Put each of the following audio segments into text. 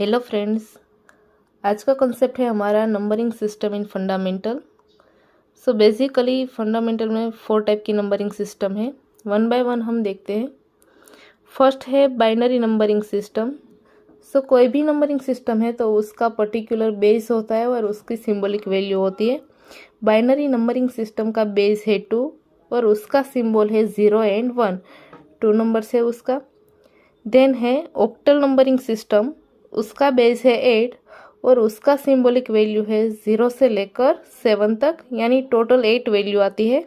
Hello friends, आज का concept है हमारा numbering system in fundamental. So basically fundamental में 4 टाइप की नंबरिंग सिस्टम है। वन बाय वन हम देखते हैं। फर्स्ट है बाइनरी नंबरिंग सिस्टम। सो कोई भी नंबरिंग सिस्टम है तो उसका पर्टिकुलर बेस होता है और उसकी सिंबॉलिक वैल्यू होती है। बाइनरी नंबरिंग सिस्टम का बेस है 2 और उसका सिंबल है 0 एंड 1। 2 नंबर्स है उसका। देन है ऑक्टल नंबरिंग सिस्टम, उसका बेस है 8 और उसका सिंबॉलिक वैल्यू है 0 से लेकर 7 तक, यानी टोटल 8 वैल्यू आती है।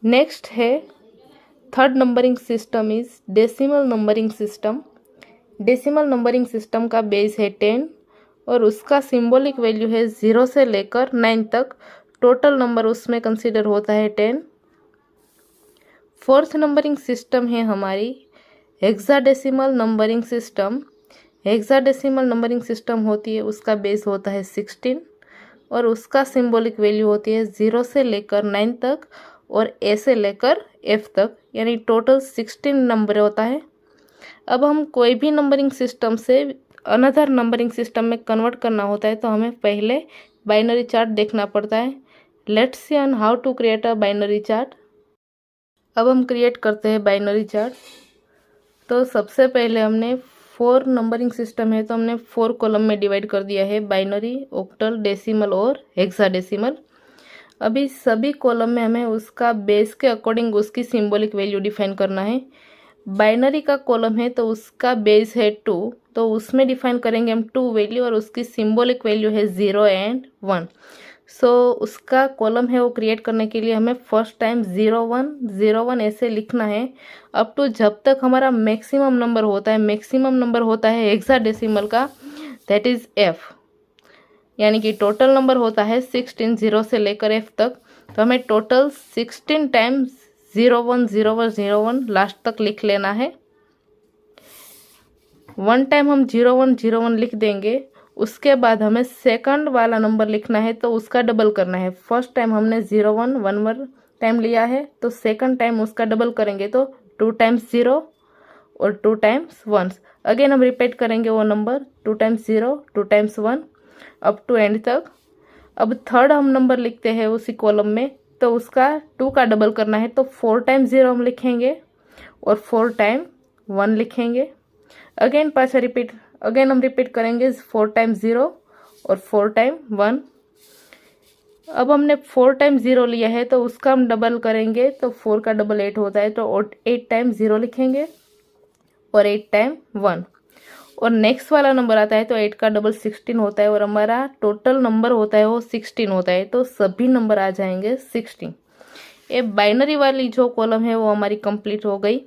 नेक्स्ट है third numbering system is decimal numbering system. Decimal numbering system का बेस है 10 और उसका सिंबॉलिक वैल्यू है 0 से लेकर 9 तक। टोटल नंबर उसमें कंसिडर होता है 10। फोर्थ नंबरिंग सिस्टम है हमारी hexadecimal numbering system. Hexadecimal numbering system होती है, उसका बेस होता है 16 और उसका सिंबॉलिक वैल्यू होती है 0 से लेकर 9 तक और ए से लेकर एफ तक, यानी टोटल 16 नंबर होता है। अब हम कोई भी नंबरिंग सिस्टम से अनदर नंबरिंग सिस्टम में कन्वर्ट करना होता है तो हमें पहले बाइनरी चार्ट देखना पड़ता है। Let's see on how to create a binary chart. अब हम क्रिएट करते हैं बाइनरी चार्ट। तो सबसे पहले हमने 4 नंबरिंग सिस्टम है तो हमने 4 कॉलम में डिवाइड कर दिया है, बाइनरी, ऑक्टल, डेसिमल और हेक्साडेसिमल। अभी सभी कॉलम में हमें उसका बेस के अकॉर्डिंग उसकी सिंबॉलिक वैल्यू डिफाइन करना है। बाइनरी का कॉलम है तो उसका बेस है 2, तो उसमें डिफाइन करेंगे हम 2 वैल्यू और उसकी सिंबॉलिक वैल्यू है 0 एंड 1। सो उसका कॉलम है वो क्रिएट करने के लिए हमें फर्स्ट टाइम 0 1 ऐसे लिखना है अप टू जब तक हमारा मैक्सिमम नंबर होता है। मैक्सिमम नंबर होता है हेक्साडेसिमल का, दैट इज एफ, यानी कि टोटल नंबर होता है 16 0 से लेकर एफ तक। तो हमें टोटल 16 टाइम्स 0 1 0 1 0 1 लास्ट तक लिख लेना है। 1 टाइम हम 0 1 0 1 लिख देंगे, उसके बाद हमें सेकंड वाला नंबर लिखना है तो उसका डबल करना है। फर्स्ट टाइम हमने 0 1 1 1 टाइम लिया है तो सेकंड टाइम उसका डबल करेंगे तो 2 टाइम्स 0 और 2 टाइम्स 1। अगेन हम रिपीट करेंगे वो number 2 times 0 2 times 1 up to end तक। अब थर्ड हम नंबर लिखते हैं उसी कॉलम में तो उसका 2 का डबल करना है तो 4 टाइम्स 0 हम लिखेंगे और 4 टाइम 1 लिखेंगे। अगेन पाछा रिपीट, अगेन हम रिपीट करेंगे 4 टाइम्स 0 और 4 टाइम 1। अब हमने 4 टाइम 0 लिया है तो उसका हम डबल करेंगे तो 4 का डबल 8 होता है तो 8 टाइम 0 लिखेंगे और 8 टाइम 1। और नेक्स्ट वाला नंबर आता है तो 8 का डबल 16 होता है और हमारा टोटल नंबर होता है वो 16 होता है, तो सभी नंबर आ जाएंगे 16। ये बाइनरी वाली जो कॉलम है वो हमारी कंप्लीट हो गई।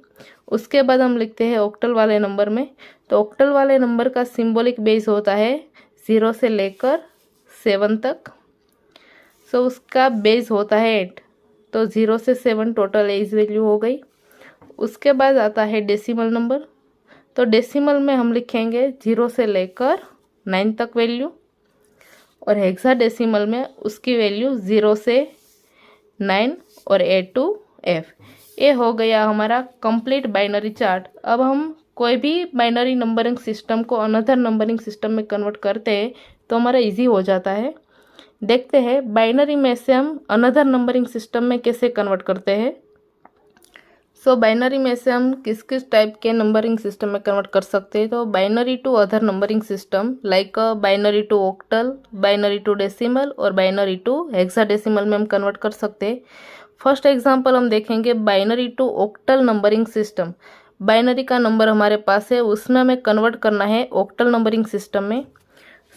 उसके बाद हम लिखते हैं ऑक्टल वाले नंबर में। तो ऑक्टल वाले नंबर का सिंबॉलिक बेस होता है 0 से लेकर 7 तक। सो उसका बेस होता है 8, तो 0 से 7 टोटल 8 वैल्यू हो गई। उसके बाद आता है डेसिमल नंबर। तो डेसिमल में हम लिखेंगे 0 से लेकर 9 तक वैल्यू और हेक्साडेसिमल में उसकी वैल्यू 0 से 9 और ए टू एफ। ये हो गया हमारा कंप्लीट बाइनरी चार्ट। अब हम कोई भी बाइनरी नंबरिंग सिस्टम को अनदर नंबरिंग सिस्टम में कन्वर्ट करते हैं तो हमारा इजी हो जाता है। देखते हैं बाइनरी में से हम अनदर नंबरिंग सिस्टम में कैसे कन्वर्ट करते हैं। सो बाइनरी में से हम किस किस टाइप के नंबरिंग सिस्टम में कन्वर्ट कर सकते हैं। तो binary to other numbering system like binary to octal, binary to decimal और बाइनरी टू हेक्साडेसिमल में हम कन्वर्ट कर सकते हैं। फर्स्ट एग्जांपल हम देखेंगे binary to octal numbering system. Binary का नंबर हमारे पास है, उसमें हमें कन्वर्ट करना है ऑक्टल नंबरिंग सिस्टम में।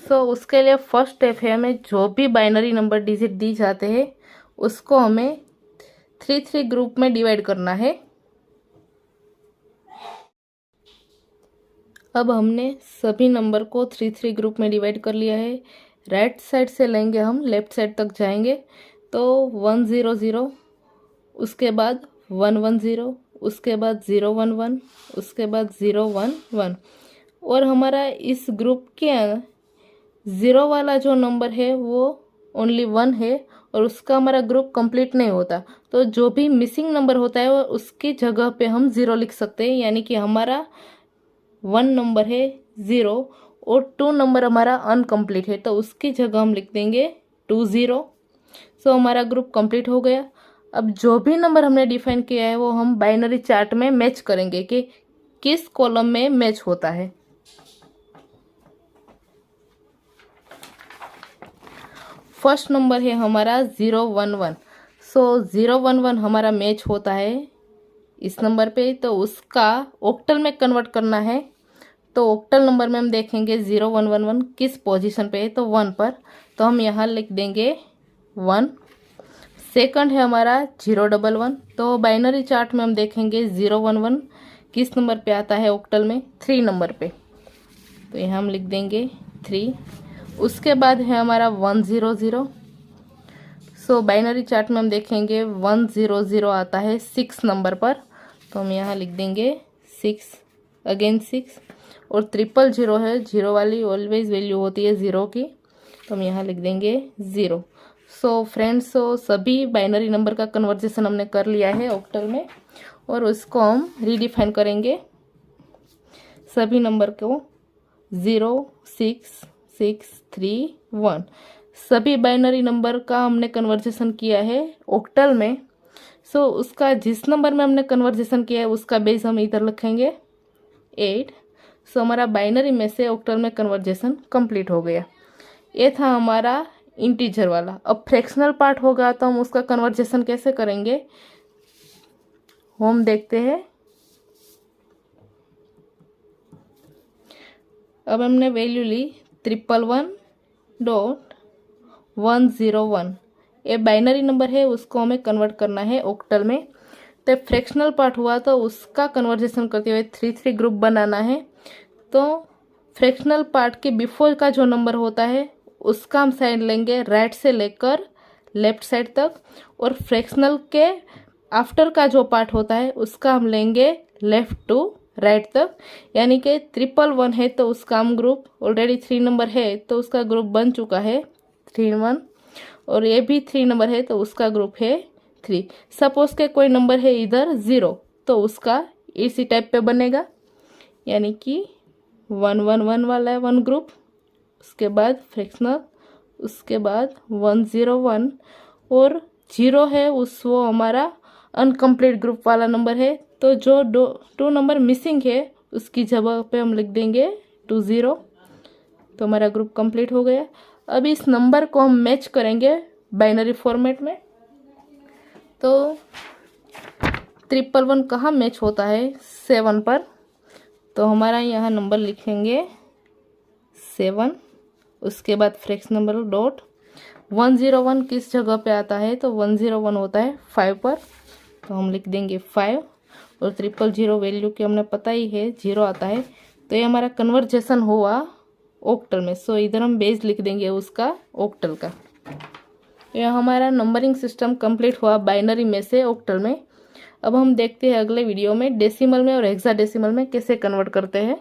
सो उसके लिए फर्स्ट स्टेप है, हमें जो भी बाइनरी नंबर डिजिट दी जाते हैं उसको हमें 3 ग्रुप में डिवाइड करना है। अब हमने सभी नंबर को 3 ग्रुप में डिवाइड कर लिया है। राइट साइड से लेंगे हम, लेफ्ट साइड तक जाएंगे तो 1 0 0, उसके बाद 1 1 0, उसके बाद 0 1 1, उसके बाद 0 1 1। और हमारा इस ग्रुप के 0 वाला जो नंबर है वो ओनली 1 है और उसका हमारा ग्रुप कंप्लीट नहीं होता। तो जो भी मिसिंग नंबर होता है वो उसकी जगह पे हम 0 लिख सकते हैं, यानी कि हमारा 1 नंबर है 0 और 2 नंबर हमारा अनकम्प्लीट है, तो उसकी जगह हम लिख देंगे 20। सो हमारा ग्रुप कंप्लीट हो गया। अब जो भी नंबर हमने डिफाइन किया है वो हम बाइनरी चार्ट में मैच करेंगे कि किस कॉलम में मैच होता है। फर्स्ट नंबर है हमारा 011। सो 011 हमारा मैच होता है इस नंबर पे, तो उसका ऑक्टल में कन्वर्ट करना है। तो ऑक्टल नंबर में हम देखेंगे 0111 किस पोजीशन पे है, तो 1 पर, तो हम यहाँ लिख देंगे 1। सेकंड है हमारा 011, तो बाइनरी चार्ट में हम देखेंगे 011 किस नंबर पे आता है ऑक्टल में, 3 नंबर पे, तो यहाँ हम लिख देंगे 3। उसके बाद है हमारा 100। सो बाइनरी चार्ट में हम देखेंगे 100 आता है 6 नंबर पर, तो हम यहाँ लिख देंगे 6, अगेन 6। और 000 है, 0 वाली ऑलवेज वैल्यू होती है 0 की, तो हम यहाँ लिख देंगे 0। सो फ्रेंड्स, सभी बाइनरी नंबर का कन्वर्जेशन हमने कर लिया है ऑक्टल में, और उसको हम रीडिफाइन करेंगे सभी नंबर को 0, 6, 6, 3, 1। सभी बाइनरी नंबर का हमने कन्वर्जेशन किया है ऑक्टल में। सो उसका जिस नंबर में हमने कन्वर्जेशन किया है उसका बेस हम इधर लिखेंगे 8। सो हमारा बाइनरी में से ऑक्टल में कन्वर्जेशन कंप्लीट हो गया। ये था हमारा इंटीजर वाला। अब फ्रैक्शनल पार्ट होगा तो हम उसका कन्वर्जेशन कैसे करेंगे, हम देखते हैं। अब हमने वैल्यू ली 111.101। ये बाइनरी नंबर है, उसको हमें कन्वर्ट करना है ऑक्टल में। तो फ्रैक्शनल पार्ट हुआ तो उसका कन्वर्जेशन करते हुए 3 ग्रुप बनाना है। तो फ्रैक्शनल पार्ट के बिफोर का जो नंबर होता है उसका हम साइड लेंगे राइट से लेकर लेफ्ट साइड तक, और फ्रैक्शनल के आफ्टर का जो पार्ट होता है उसका हम लेंगे लेफ्ट टू राइट तक। यानी कि 111 है तो उसका हम ग्रुप, ऑलरेडी 3 नंबर है तो उसका ग्रुप बन चुका है 3-1, और ये भी 3 नंबर है तो उसका ग्रुप है 3। सपोज के कोई नंबर है इधर 0 तो उसका इसी टाइप पे बनेगा, यानी कि 111 वाला है 1 ग्रुप, उसके बाद फ्रैक्शनल, उसके बाद 101, और 0 है वो हमारा अनकम्प्लीट ग्रुप वाला नंबर है। तो जो 2 नंबर मिसिंग है उसकी जगह पे हम लिख देंगे 20। तो हमारा ग्रुप कंप्लीट हो गया। अब इस नंबर को हम मैच करेंगे बाइनरी फॉर्मेट में। तो 111 कहाँ मैच होता है, 7 पर, तो हमारा यहाँ नंबर लिखेंगे 7। उसके बाद फ्रैक्शन नंबर डॉट 101 किस जगह पे आता है, तो 101 होता है 5 पर, तो हम लिख देंगे 5। और 000 वैल्यू की हमने पता ही है 0 आता है, तो ये हमारा कन्वर्जेशन हुआ ऑक्टल में। सो इधर हम बेस लिख देंगे उसका ऑक्टल का। यह हमारा नंबरिंग सिस्टम कंप्लीट हुआ बाइनरी में से ऑक्टल में। अब हम देखते हैं अगले वीडियो में डेसिमल में और हेक्साडेसिमल में कैसे कन्वर्ट करते हैं।